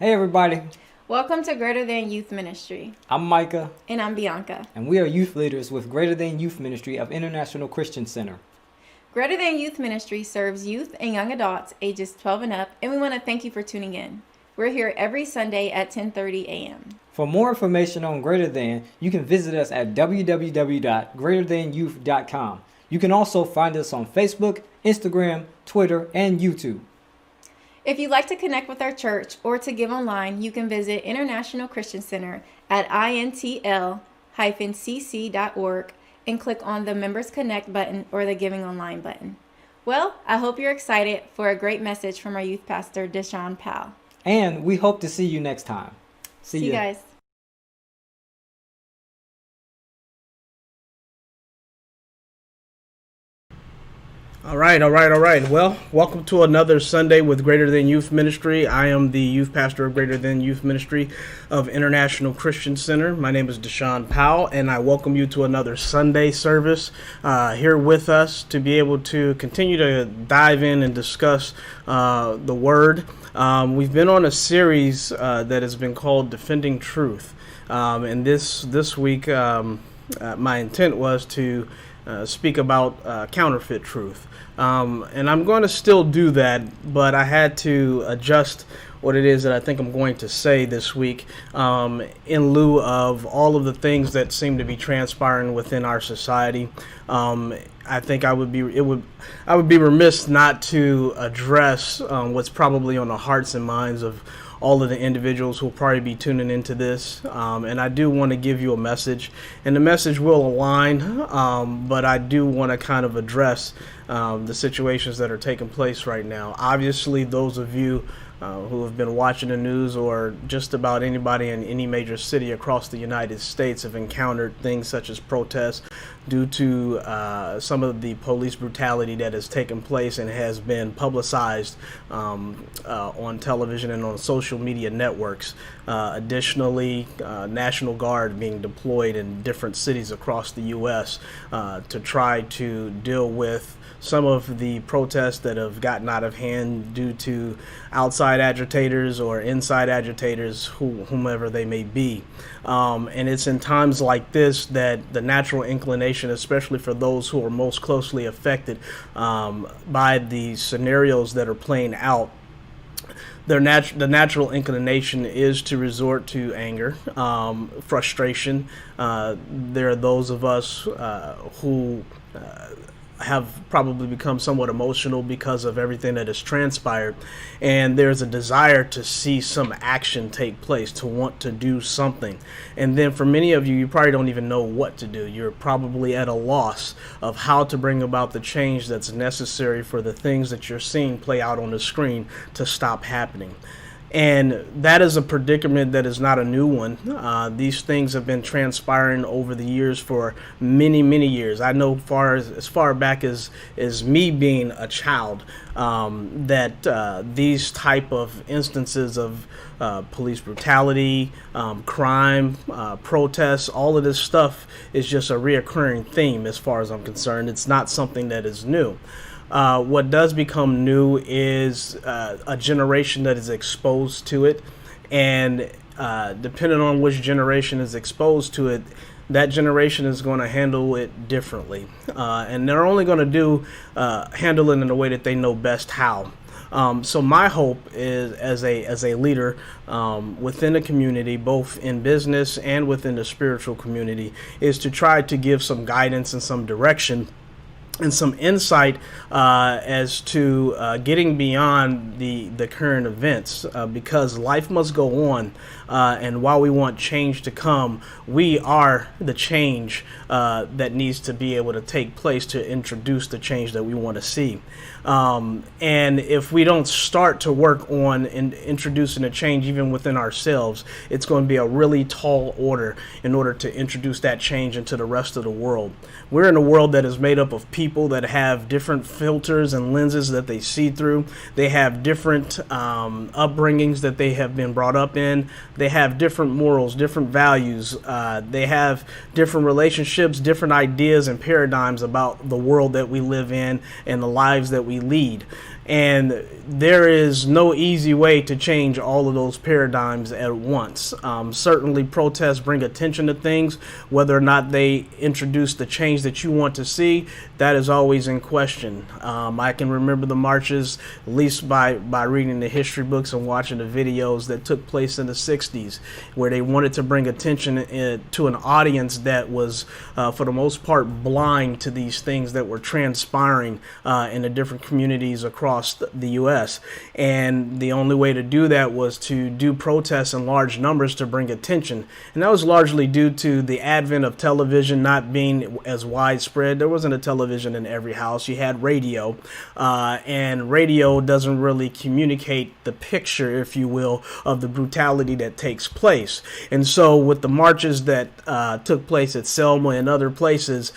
Hey everybody, Welcome to Greater Than Youth Ministry. I'm Micah, And I'm Bianca. and we are youth leaders with Greater Than Youth Ministry of International Christian Center. Greater Than Youth Ministry serves youth and young adults ages 12 and up, and we want to thank you for tuning in. We're here every Sunday at 10:30 a.m. For more information on Greater Than, you can visit us at www.greaterthanYouth.com. You can also find us on Facebook, Instagram, Twitter, and YouTube. If you'd like to connect with our church or to give online, you can visit International Christian Center at intl-cc.org and click on the Members Connect button or the Giving Online button. Well, I hope you're excited for a great message from our youth pastor, Deshaun Powell. And we hope to see you next time. See you guys. All right. Well, welcome to another Sunday with Greater Than Youth Ministry. I am the youth pastor of Greater Than Youth Ministry of International Christian Center. My name is Deshaun Powell, and I welcome you to another Sunday service here with us to be able to continue to dive in and discuss the Word. We've been on a series that has been called Defending Truth, and this week my intent was to speak about counterfeit truth. And I'm going to still do that, but I had to adjust what it is that I think I'm going to say this week in lieu of all of the things that seem to be transpiring within our society. I think I would be remiss not to address what's probably on the hearts and minds of all of the individuals who will probably be tuning into this. And I do want to give you a message, and the message will align, but I do want to kind of address the situations that are taking place right now. Obviously, those of you who have been watching the news, or just about anybody in any major city across the United States, have encountered things such as protests due to some of the police brutality that has taken place and has been publicized on television and on social media networks. Additionally, National Guard being deployed in different cities across the U.S. To try to deal with some of the protests that have gotten out of hand due to outside agitators or inside agitators, whomever they may be. And it's in times like this that the natural inclination, especially for those who are most closely affected by the scenarios that are playing out, the natural inclination is to resort to anger, frustration. There are those of us who have probably become somewhat emotional because of everything that has transpired, and there's a desire to see some action take place, to want to do something. And then for many of you, you probably don't even know what to do. You're probably at a loss of how to bring about the change that's necessary for the things that you're seeing play out on the screen to stop happening. And that is a predicament that is not a new one. These things have been transpiring over the years for many, many years. I know as far back as me being a child, that these type of instances of police brutality, crime, protests, all of this stuff is just a reoccurring theme as far as I'm concerned. It's not something that is new. What does become new is a generation that is exposed to it, and depending on which generation is exposed to it, that generation is going to handle it differently, and they're only going to handle it in a way that they know best how. So my hope is, as a leader within the community, both in business and within the spiritual community, is to try to give some guidance and some direction and some insight as to getting beyond the current events, because life must go on, and while we want change to come, we are the change that needs to be able to take place to introduce the change that we want to see. And if we don't start to work on introducing a change even within ourselves, it's going to be a really tall order in order to introduce that change into the rest of the world. We're in a world that is made up of people people that have different filters and lenses that they see through. They have different upbringings that they have been brought up in. They have different morals, different values. They have different relationships, different ideas and paradigms about the world that we live in and the lives that we lead. And there is no easy way to change all of those paradigms at once. Certainly protests bring attention to things. Whether or not they introduce the change that you want to see, that is always in question. I can remember the marches, at least by reading the history books and watching the videos that took place in the 60s, where they wanted to bring attention to an audience that was, for the most part, blind to these things that were transpiring in the different communities across the U.S. And the only way to do that was to do protests in large numbers to bring attention. And that was largely due to the advent of television not being as widespread. There wasn't a television in every house. You had radio, and radio doesn't really communicate the picture, if you will, of the brutality that takes place. And so with the marches that took place at Selma and other places,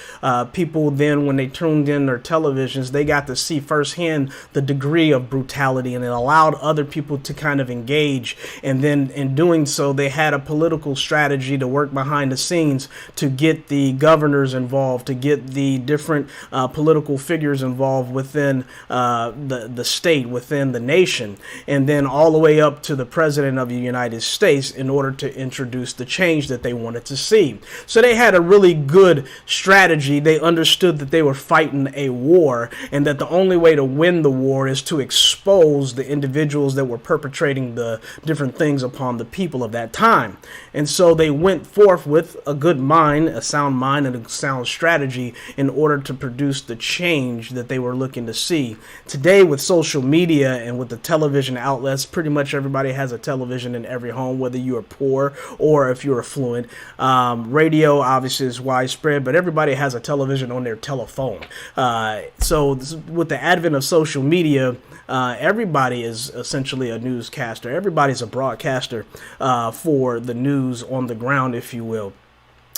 people then, when they tuned in their televisions, they got to see firsthand the degree of brutality, and it allowed other people to kind of engage. And then in doing so, they had a political strategy to work behind the scenes to get the governors involved, to get the different political figures involved within the state, within the nation, and then all the way up to the president of the United States in order to introduce the change that they wanted to see. So they had a really good strategy. They understood that they were fighting a war, and that the only way to win the war is to expose the individuals that were perpetrating the different things upon the people of that time. And so they went forth with a good mind, a sound mind, and a sound strategy in order to produce the change that they were looking to see. Today, with social media and with the television outlets, pretty much everybody has a television in every home, whether you are poor or if you're affluent. Radio obviously is widespread, but everybody has a television on their telephone. So with the advent of social media, everybody is essentially a newscaster. Everybody's a broadcaster for the news on the ground, if you will.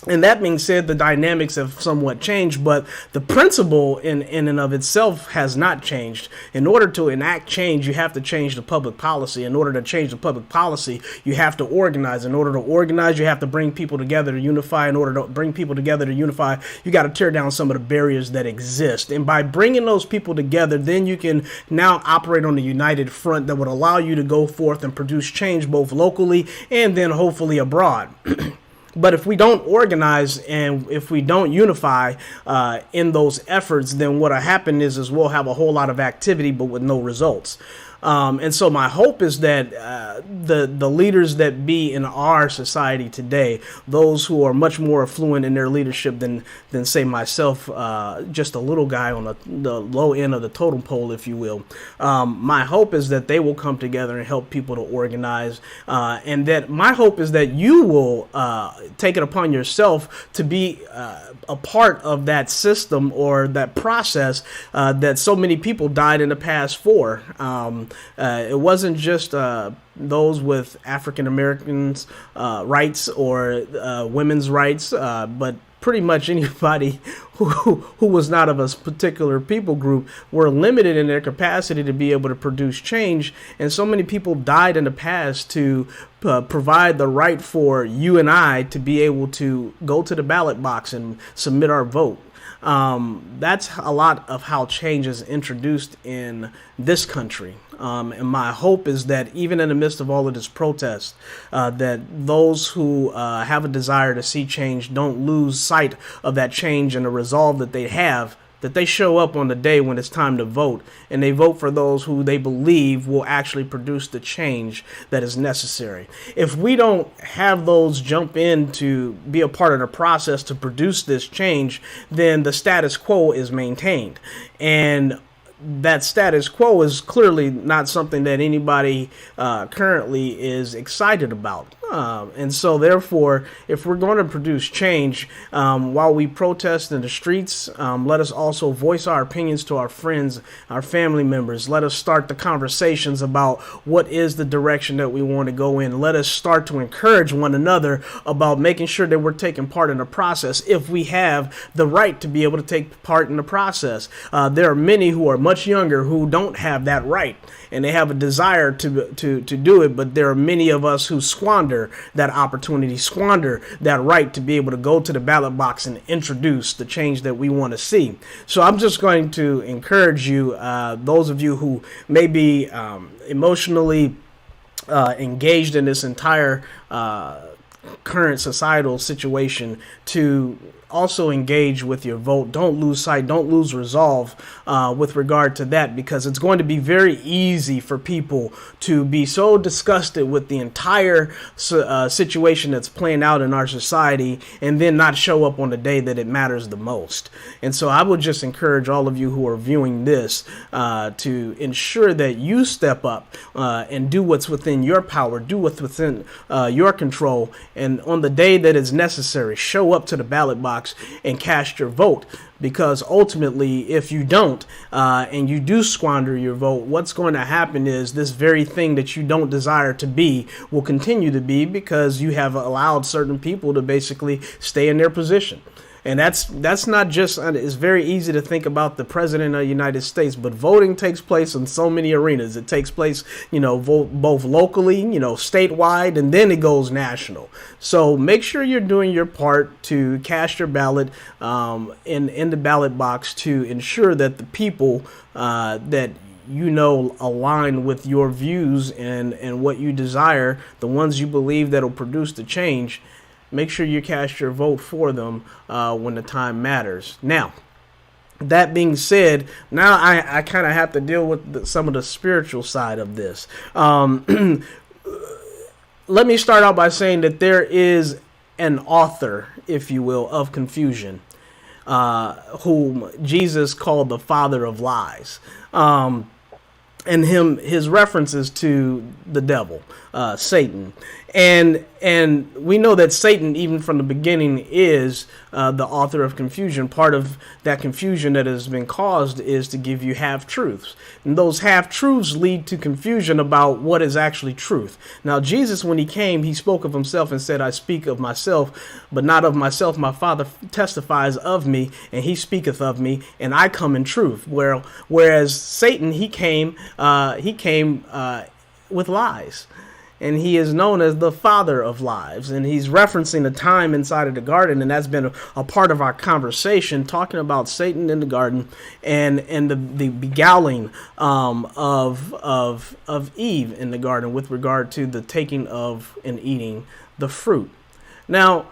And that being said, the dynamics have somewhat changed, but the principle in and of itself has not changed. In order to enact change, you have to change the public policy. In order to change the public policy, you have to organize. In order to organize, you have to bring people together to unify. In order to bring people together to unify, you got to tear down some of the barriers that exist. And by bringing those people together, then you can now operate on a united front that would allow you to go forth and produce change both locally and then hopefully abroad. But if we don't organize and if we don't unify in those efforts, then what'll happen is we'll have a whole lot of activity, but with no results. And so my hope is that the leaders that be in our society today, those who are much more affluent in their leadership than say myself, just a little guy on the low end of the totem pole, if you will, my hope is that they will come together and help people to organize, and that my hope is that you will take it upon yourself to be a part of that system or that process that so many people died in the past for. It wasn't just those with African Americans' rights or women's rights, but pretty much anybody who was not of a particular people group were limited in their capacity to be able to produce change. And so many people died in the past to provide the right for you and I to be able to go to the ballot box and submit our vote. That's a lot of how change is introduced in this country. And my hope is that even in the midst of all of this protest, that those who have a desire to see change don't lose sight of that change and the resolve that they have, that they show up on the day when it's time to vote, and they vote for those who they believe will actually produce the change that is necessary. If we don't have those jump in to be a part of the process to produce this change, then the status quo is maintained. And that status quo is clearly not something that anybody currently is excited about. And so, therefore, if we're going to produce change, while we protest in the streets, let us also voice our opinions to our friends, our family members. Let us start the conversations about what is the direction that we want to go in. Let us start to encourage one another about making sure that we're taking part in the process if we have the right to be able to take part in the process. There are many who are much younger who don't have that right, and they have a desire to do it, but there are many of us who squander that opportunity, squander that right to be able to go to the ballot box and introduce the change that we want to see. So I'm just going to encourage you, those of you who may be emotionally engaged in this entire current societal situation, to also engage with your vote. Don't lose sight, don't lose resolve with regard to that, because it's going to be very easy for people to be so disgusted with the entire situation that's playing out in our society and then not show up on the day that it matters the most. And so I would just encourage all of you who are viewing this to ensure that you step up and do what's within your power, do what's within your control, and on the day that is necessary, show up to the ballot box and cast your vote. Because ultimately, if you don't, and you do squander your vote, what's going to happen is this very thing that you don't desire to be will continue to be, because you have allowed certain people to basically stay in their position. And that's not just, it's very easy to think about the president of the United States, but voting takes place in so many arenas. It takes place, both locally, statewide, and then it goes national. So make sure you're doing your part to cast your ballot in the ballot box, to ensure that the people that align with your views and what you desire, the ones you believe that'll produce the change, make sure you cast your vote for them when the time matters. Now, that being said, now I kind of have to deal with some of the spiritual side of this. Let me start out by saying that there is an author, if you will, of confusion, whom Jesus called the father of lies. And his references to the devil, Satan. And we know that Satan, even from the beginning, is the author of confusion. Part of that confusion that has been caused is to give you half-truths. And those half-truths lead to confusion about what is actually truth. Now, Jesus, when he came, he spoke of himself and said, I speak of myself, but not of myself. My Father testifies of me, and he speaketh of me, and I come in truth. Whereas Satan, he came with lies. And he is known as the father of lies. And he's referencing a time inside of the garden. And that's been a part of our conversation, talking about Satan in the garden and the beguiling of Eve in the garden with regard to the taking of and eating the fruit. Now,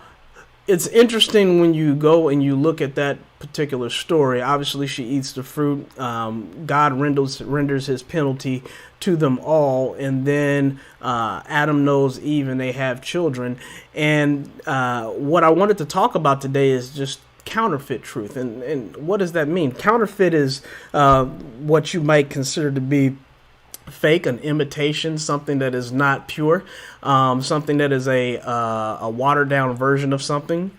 it's interesting when you go and you look at that particular story. Obviously, she eats the fruit. God renders his penalty to them all. And then Adam knows Eve and they have children. And what I wanted to talk about today is just counterfeit truth. And what does that mean? Counterfeit is what you might consider to be fake, an imitation, something that is not pure, something that is a watered down version of something.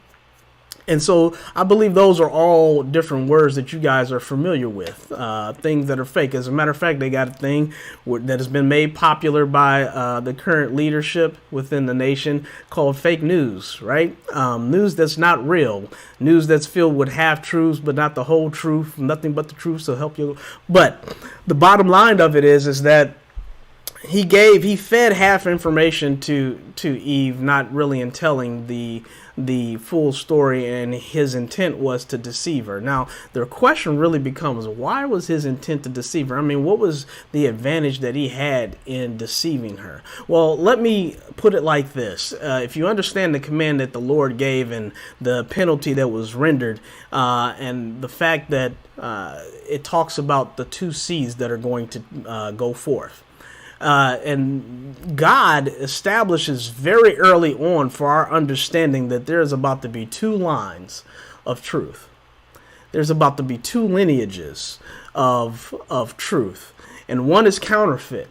And so I believe those are all different words that you guys are familiar with, things that are fake. As a matter of fact, they got a thing that has been made popular by the current leadership within the nation called fake news, right? News that's not real, news that's filled with half-truths, but not the whole truth, nothing but the truth, so help you. But the bottom line of it is that he fed half information to Eve, not really in telling the full story, and his intent was to deceive her. Now, the question really becomes, why was his intent to deceive her? I mean, what was the advantage that he had in deceiving her? Well, let me put it like this. If you understand the command that the Lord gave and the penalty that was rendered, and the fact that it talks about the two seeds that are going to go forth. And God establishes very early on for our understanding that there is about to be two lines of truth. There's about to be two lineages of truth. And one is counterfeit.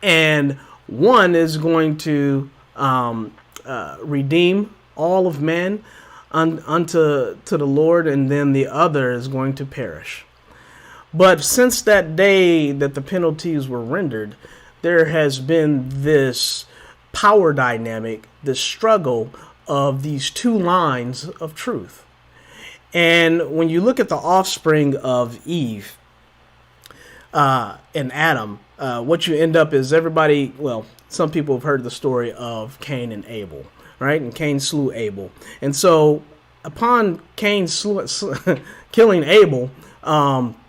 And one is going to redeem all of men unto the Lord, and then the other is going to perish. But since that day that the penalties were rendered, there has been this power dynamic, this struggle of these two lines of truth. And when you look at the offspring of Eve and Adam, what you end up is everybody, well, some people have heard the story of Cain and Abel, right? And Cain slew Abel. And so upon Cain killing Abel, now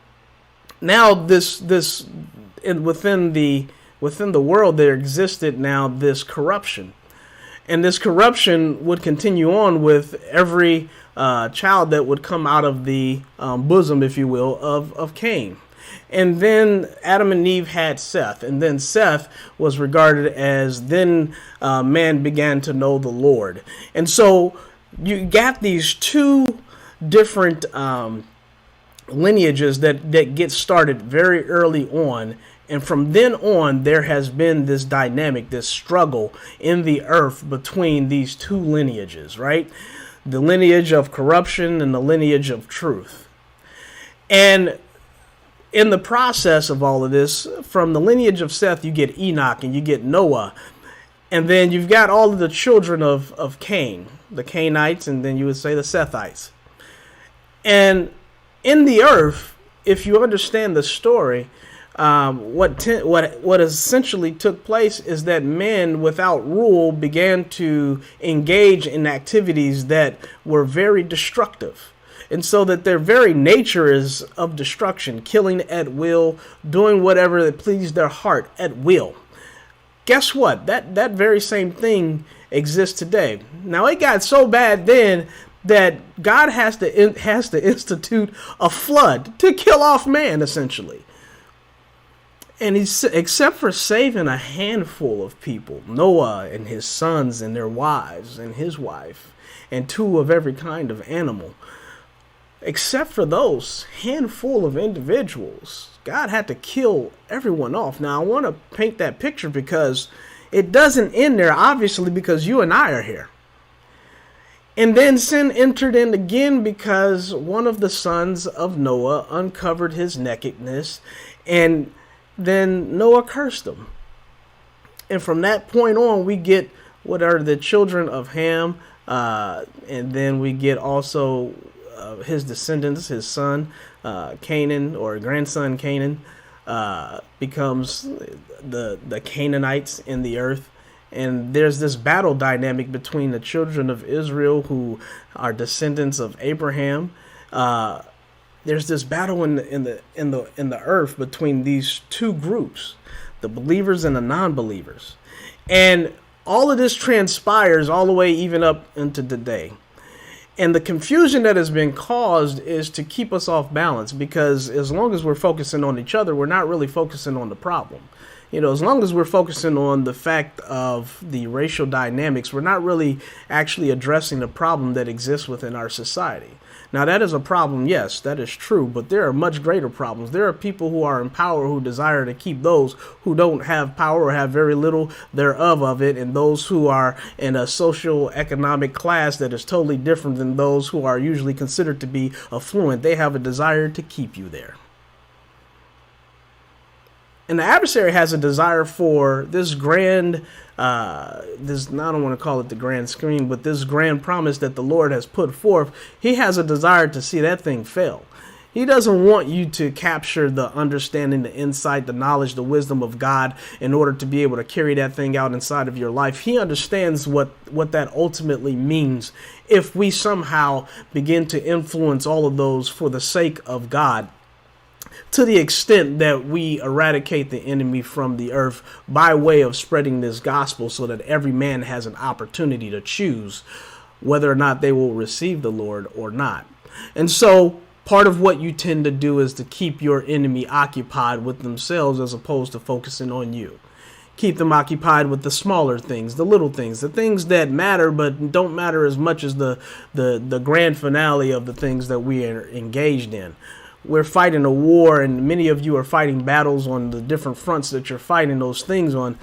within the world there existed now this corruption. And this corruption would continue on with every child that would come out of the bosom, if you will, of Cain. And then Adam and Eve had Seth. And then Seth was regarded as then man began to know the Lord. And so you got these two different lineages that get started very early on. And from then on, there has been this dynamic, this struggle in the earth between these two lineages, right? The lineage of corruption and the lineage of truth. And in the process of all of this, from the lineage of Seth, you get Enoch and you get Noah. And then you've got all of the children of Cain, the Cainites, and then you would say the Sethites. And in the earth, if you understand the story, what essentially took place is that men without rule began to engage in activities that were very destructive. And so that their very nature is of destruction, killing at will, doing whatever that pleased their heart at will. Guess what? That very same thing exists today. Now, it got so bad then that God has to institute a flood to kill off man, essentially. And except for saving a handful of people, Noah and his sons and their wives and his wife, and two of every kind of animal, except for those handful of individuals, God had to kill everyone off. Now, I want to paint that picture because it doesn't end there, obviously, because you and I are here. And then sin entered in again because one of the sons of Noah uncovered his nakedness, and then Noah cursed him. And from that point on, we get what are the children of Ham, and then we get also his descendants, his son Canaan, or grandson Canaan, becomes the Canaanites in the earth. And there's this battle dynamic between the children of Israel, who are descendants of Abraham. There's this battle in the earth between these two groups, the believers and the non-believers. And all of this transpires all the way even up into today. And the confusion that has been caused is to keep us off balance, because as long as we're focusing on each other, we're not really focusing on the problem. As long as we're focusing on the fact of the racial dynamics, we're not really actually addressing the problem that exists within our society. Now, that is a problem, yes, that is true, but there are much greater problems. There are people who are in power who desire to keep those who don't have power or have very little thereof of it, and those who are in a social economic class that is totally different than those who are usually considered to be affluent. They have a desire to keep you there. And the adversary has a desire for this grand, I don't want to call it the grand scheme, but this grand promise that the Lord has put forth. He has a desire to see that thing fail. He doesn't want you to capture the understanding, the insight, the knowledge, the wisdom of God in order to be able to carry that thing out inside of your life. He understands what that ultimately means if we somehow begin to influence all of those for the sake of God, to the extent that we eradicate the enemy from the earth by way of spreading this gospel, so that every man has an opportunity to choose whether or not they will receive the Lord or not. And so part of what you tend to do is to keep your enemy occupied with themselves as opposed to focusing on you. Keep them occupied with the smaller things, the little things, the things that matter but don't matter as much as the grand finale of the things that we are engaged in. We're fighting a war, and many of you are fighting battles on the different fronts that you're fighting those things on.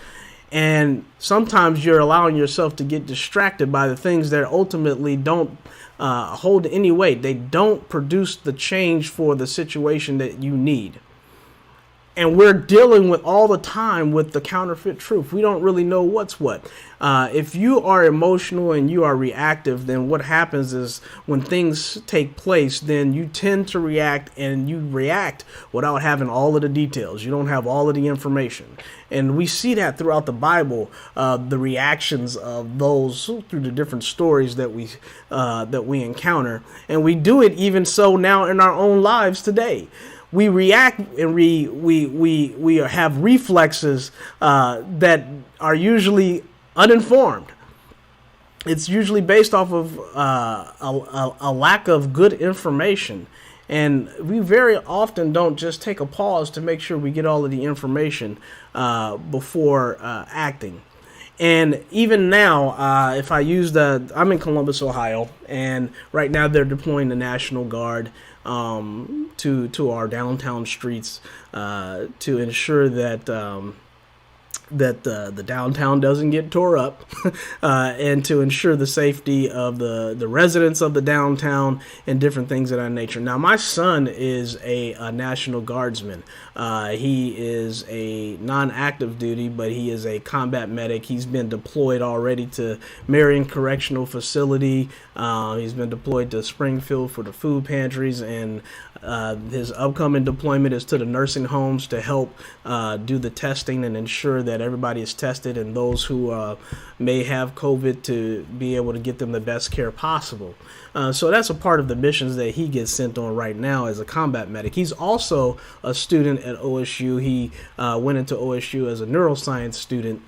And sometimes you're allowing yourself to get distracted by the things that ultimately don't hold any weight. They don't produce the change for the situation that you need. And we're dealing with all the time with the counterfeit truth. We don't really know what's what. If you are emotional and you are reactive, then what happens is when things take place, then you tend to react, and you react without having all of the details. You don't have all of the information. And we see that throughout the Bible, the reactions of those through the different stories that we encounter. And we do it even so now in our own lives today. We react and we have reflexes that are usually uninformed. It's usually based off of a lack of good information. And we very often don't just take a pause to make sure we get all of the information before acting. And even now, if I use I'm in Columbus, Ohio, and right now they're deploying the National Guard to our downtown streets to ensure that the downtown doesn't get tore up and to ensure the safety of the residents of the downtown and different things of that nature. Now, my son is a National Guardsman. He is a non-active duty, but he is a combat medic. He's been deployed already to Marion Correctional Facility. He's been deployed to Springfield for the food pantries, and his upcoming deployment is to the nursing homes to help do the testing and ensure that everybody is tested, and those who may have COVID to be able to get them the best care possible. So that's a part of the missions that he gets sent on right now as a combat medic. He's also a student at OSU. He went into OSU as a neuroscience student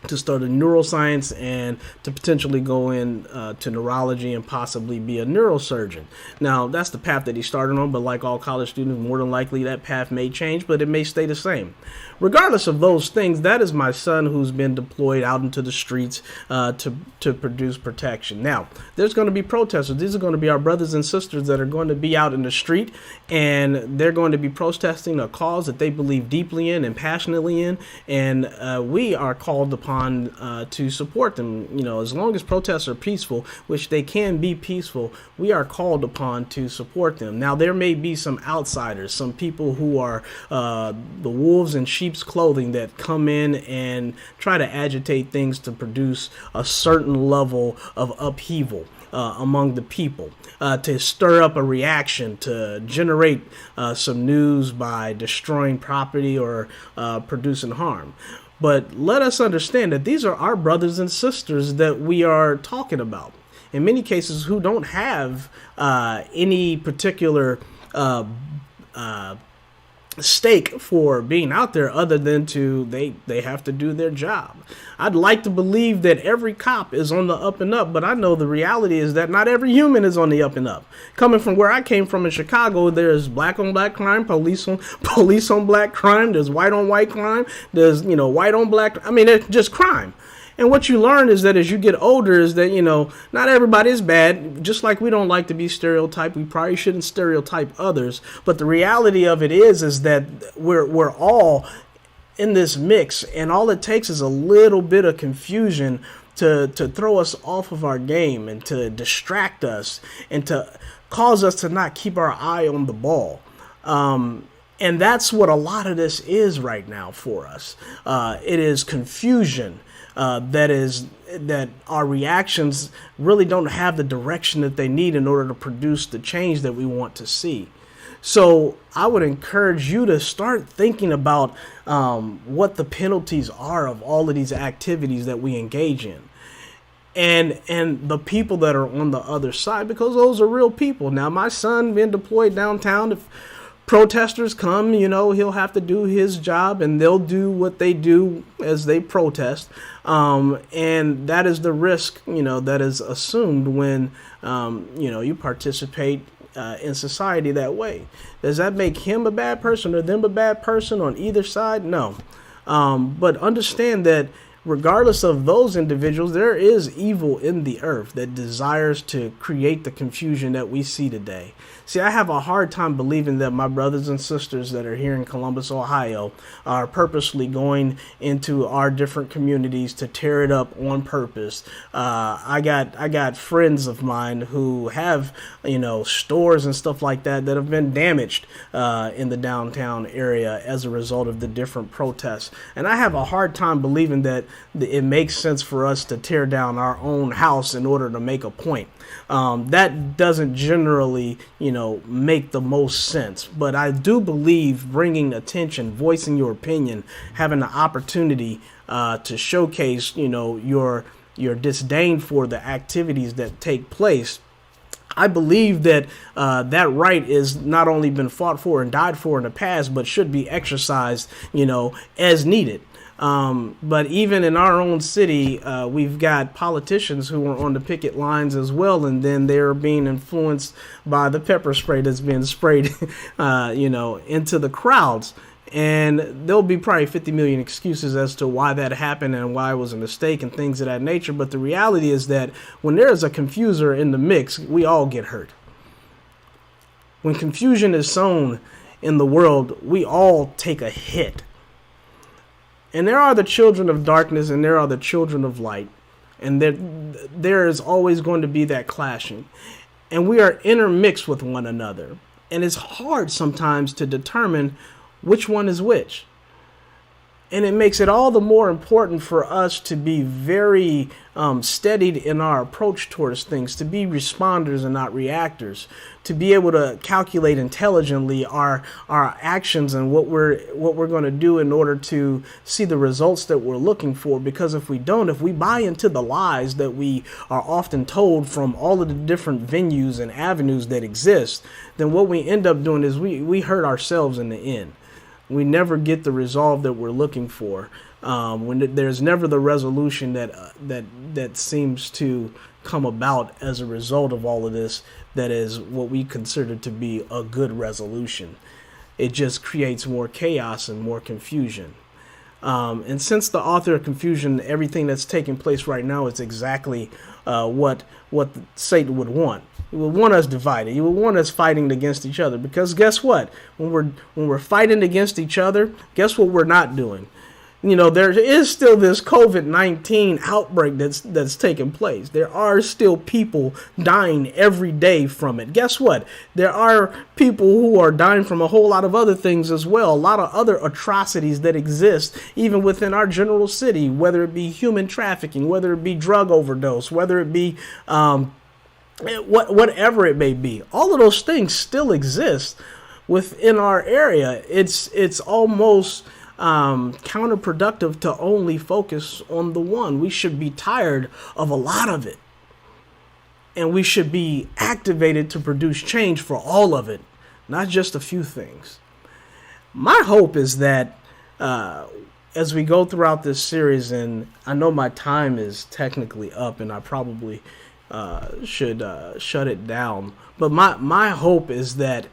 to study neuroscience and to potentially go in to neurology and possibly be a neurosurgeon. Now, that's the path that he started on, but like all college students, more than likely that path may change, but it may stay the same. Regardless of those things, that is my son who's been deployed out into the streets to produce protection. Now, there's going to be protesters. These are going to be our brothers and sisters that are going to be out in the street, and they're going to be protesting a cause that they believe deeply in and passionately in, and we are called upon to support them. You know, as long as protests are peaceful, which they can be peaceful, we are called upon to support them. Now, there may be some outsiders, some people who are the wolves in sheep's clothing that come in and try to agitate things to produce a certain level of upheaval among the people, to stir up a reaction, to generate some news by destroying property or producing harm. But let us understand that these are our brothers and sisters that we are talking about. In many cases, who don't have any particular stake for being out there other than they have to do their job. I'd like to believe that every cop is on the up and up, but I know the reality is that not every human is on the up and up. Coming from where I came from in Chicago, there's black on black crime, police on black crime, there's white on white crime, there's white on black. I mean, it's just crime. And what you learn is that as you get older is that, not everybody is bad. Just like we don't like to be stereotyped, we probably shouldn't stereotype others. But the reality of it is that we're all in this mix, and all it takes is a little bit of confusion to throw us off of our game and to distract us and to cause us to not keep our eye on the ball. And that's what a lot of this is right now for us. It is confusion. That our reactions really don't have the direction that they need in order to produce the change that we want to see. So I would encourage you to start thinking about what the penalties are of all of these activities that we engage in. And the people that are on the other side, because those are real people. Now, my son being deployed downtown, if protesters come, he'll have to do his job, and they'll do what they do as they protest. And that is the risk, that is assumed when, you participate in society that way. Does that make him a bad person or them a bad person on either side? No. But understand that regardless of those individuals, there is evil in the earth that desires to create the confusion that we see today. See, I have a hard time believing that my brothers and sisters that are here in Columbus, Ohio, are purposely going into our different communities to tear it up on purpose. I got friends of mine who have, stores and stuff like that have been damaged in the downtown area as a result of the different protests. And I have a hard time believing that it makes sense for us to tear down our own house in order to make a point. That doesn't generally, make the most sense. But I do believe bringing attention, voicing your opinion, having the opportunity to showcase, your disdain for the activities that take place. I believe that that right is not only been fought for and died for in the past, but should be exercised, as needed. But even in our own city, we've got politicians who are on the picket lines as well, and then they're being influenced by the pepper spray that's being sprayed, into the crowds. And there'll be probably 50 million excuses as to why that happened and why it was a mistake and things of that nature. But the reality is that when there is a confuser in the mix, we all get hurt. When confusion is sown in the world, we all take a hit. And there are the children of darkness and there are the children of light. And there is always going to be that clashing. And we are intermixed with one another. And it's hard sometimes to determine which one is which. And it makes it all the more important for us to be very steadied in our approach towards things, to be responders and not reactors, to be able to calculate intelligently our actions and what we're going to do in order to see the results that we're looking for. Because if we don't, if we buy into the lies that we are often told from all of the different venues and avenues that exist, then what we end up doing is we hurt ourselves in the end. We never get the resolve that we're looking for. When there's never the resolution that seems to come about as a result of all of this, that is what we consider to be a good resolution. It just creates more chaos and more confusion. And since the author of confusion, everything that's taking place right now is exactly what Satan would want. He would want us divided. He would want us fighting against each other. Because guess what? When we're fighting against each other, guess what we're not doing? There is still this COVID-19 outbreak that's taking place. There are still people dying every day from it. Guess what? There are people who are dying from a whole lot of other things as well. A lot of other atrocities that exist even within our general city, whether it be human trafficking, whether it be drug overdose, whether it be whatever it may be. All of those things still exist within our area. It's almost counterproductive to only focus on the one. We should be tired of a lot of it, and we should be activated to produce change for all of it, not just a few things. My hope is that as we go throughout this series, and I know my time is technically up and I probably should shut it down, but my hope is that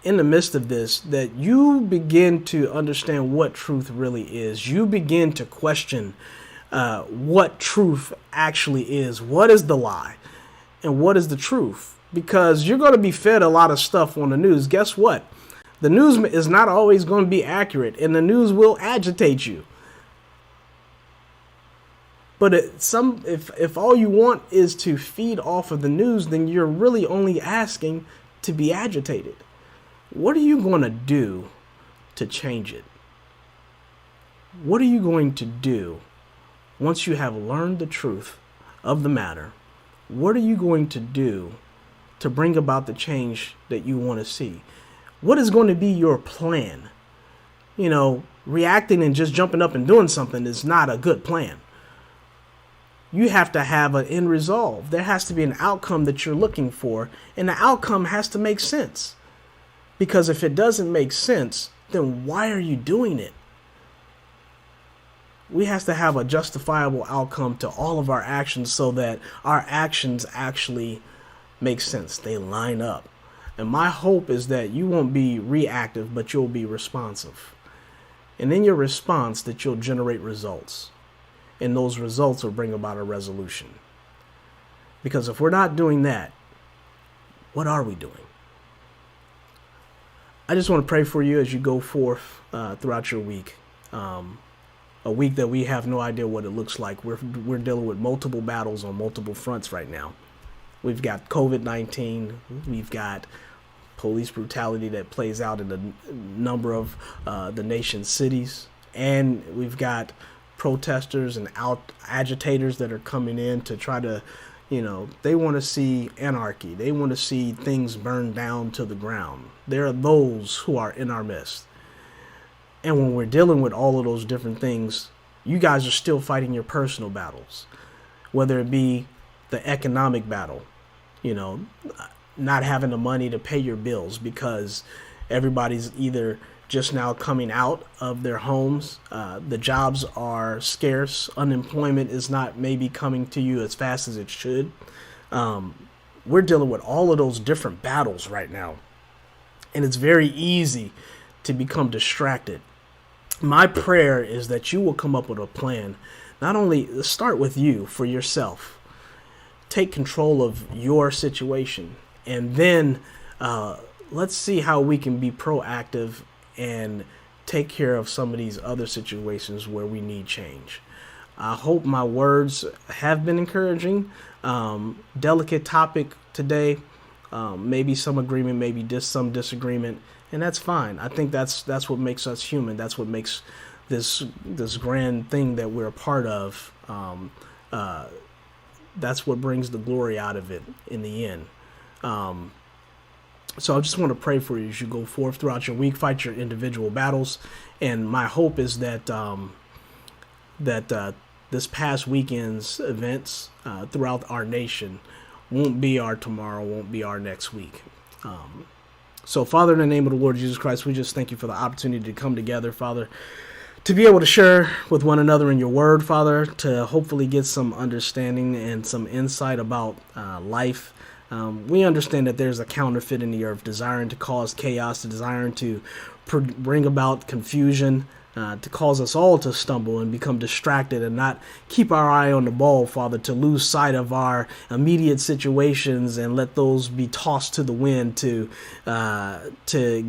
in the midst of this, that you begin to understand what truth really is. You begin to question what truth actually is. What is the lie and what is the truth? Because you're going to be fed a lot of stuff on the news. Guess what? The news is not always going to be accurate, and the news will agitate you. But if all you want is to feed off of the news, then you're really only asking to be agitated. What are you going to do to change it? What are you going to do once you have learned the truth of the matter? What are you going to do to bring about the change that you want to see? What is going to be your plan? Reacting and just jumping up and doing something is not a good plan. You have to have an end resolve. There has to be an outcome that you're looking for, and the outcome has to make sense. Because if it doesn't make sense, then why are you doing it? We have to have a justifiable outcome to all of our actions so that our actions actually make sense. They line up. And my hope is that you won't be reactive, but you'll be responsive. And in your response, that you'll generate results. and those results will bring about a resolution. Because if we're not doing that, what are we doing? I just want to pray for you as you go forth throughout your week. A week that we have no idea what it looks like. We're dealing with multiple battles on multiple fronts right now. We've got COVID-19. We've got police brutality that plays out in a number of the nation's cities. And we've got protesters and agitators that are coming in to try to, they want to see anarchy. They want to see things burned down to the ground. There are those who are in our midst. And when we're dealing with all of those different things, you guys are still fighting your personal battles, whether it be the economic battle, not having the money to pay your bills because everybody's either just now coming out of their homes. The jobs are scarce. Unemployment is not maybe coming to you as fast as it should. We're dealing with all of those different battles right now. And it's very easy to become distracted. My prayer is that you will come up with a plan. Not only start with you for yourself. Take control of your situation. And then let's see how we can be proactive and take care of some of these other situations where we need change. I hope my words have been encouraging. Delicate topic today. Maybe some agreement, maybe some disagreement. And that's fine. I think that's what makes us human. That's what makes this grand thing that we're a part of. That's what brings the glory out of it in the end. So I just want to pray for you as you go forth throughout your week, fight your individual battles. And my hope is that this past weekend's events throughout our nation won't be our tomorrow, won't be our next week. So, Father, in the name of the Lord Jesus Christ, we just thank you for the opportunity to come together, Father, to be able to share with one another in your word, Father, to hopefully get some understanding and some insight about life. We understand that there's a counterfeit in the earth, desiring to cause chaos, desiring to bring about confusion, to cause us all to stumble and become distracted and not keep our eye on the ball, Father, to lose sight of our immediate situations and let those be tossed to the wind, to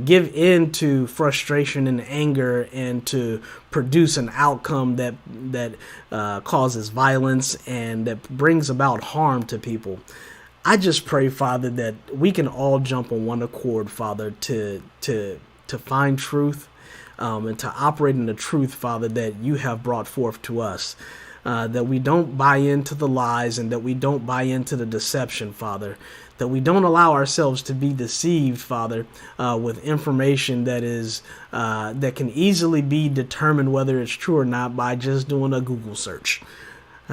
give in to frustration and anger and to produce an outcome that causes violence and that brings about harm to people. I just pray, Father, that we can all jump on one accord, Father, to find truth. And to operate in the truth, Father, that you have brought forth to us, that we don't buy into the lies and that we don't buy into the deception, Father, that we don't allow ourselves to be deceived, Father, with information that can easily be determined whether it's true or not by just doing a Google search.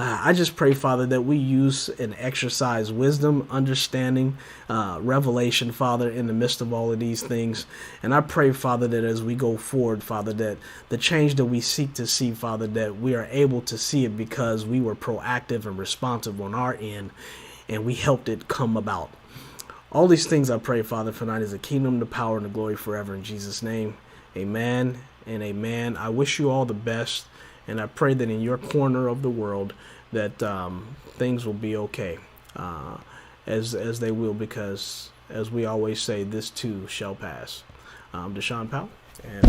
I just pray, Father, that we use and exercise wisdom, understanding, revelation, Father, in the midst of all of these things. And I pray, Father, that as we go forward, Father, that the change that we seek to see, Father, that we are able to see it because we were proactive and responsive on our end, and we helped it come about. All these things I pray, Father, for tonight is the kingdom, the power, and the glory forever. In Jesus' name, amen and amen. I wish you all the best. And I pray that in your corner of the world that things will be okay, as they will, because as we always say, this too shall pass. Deshaun Powell. And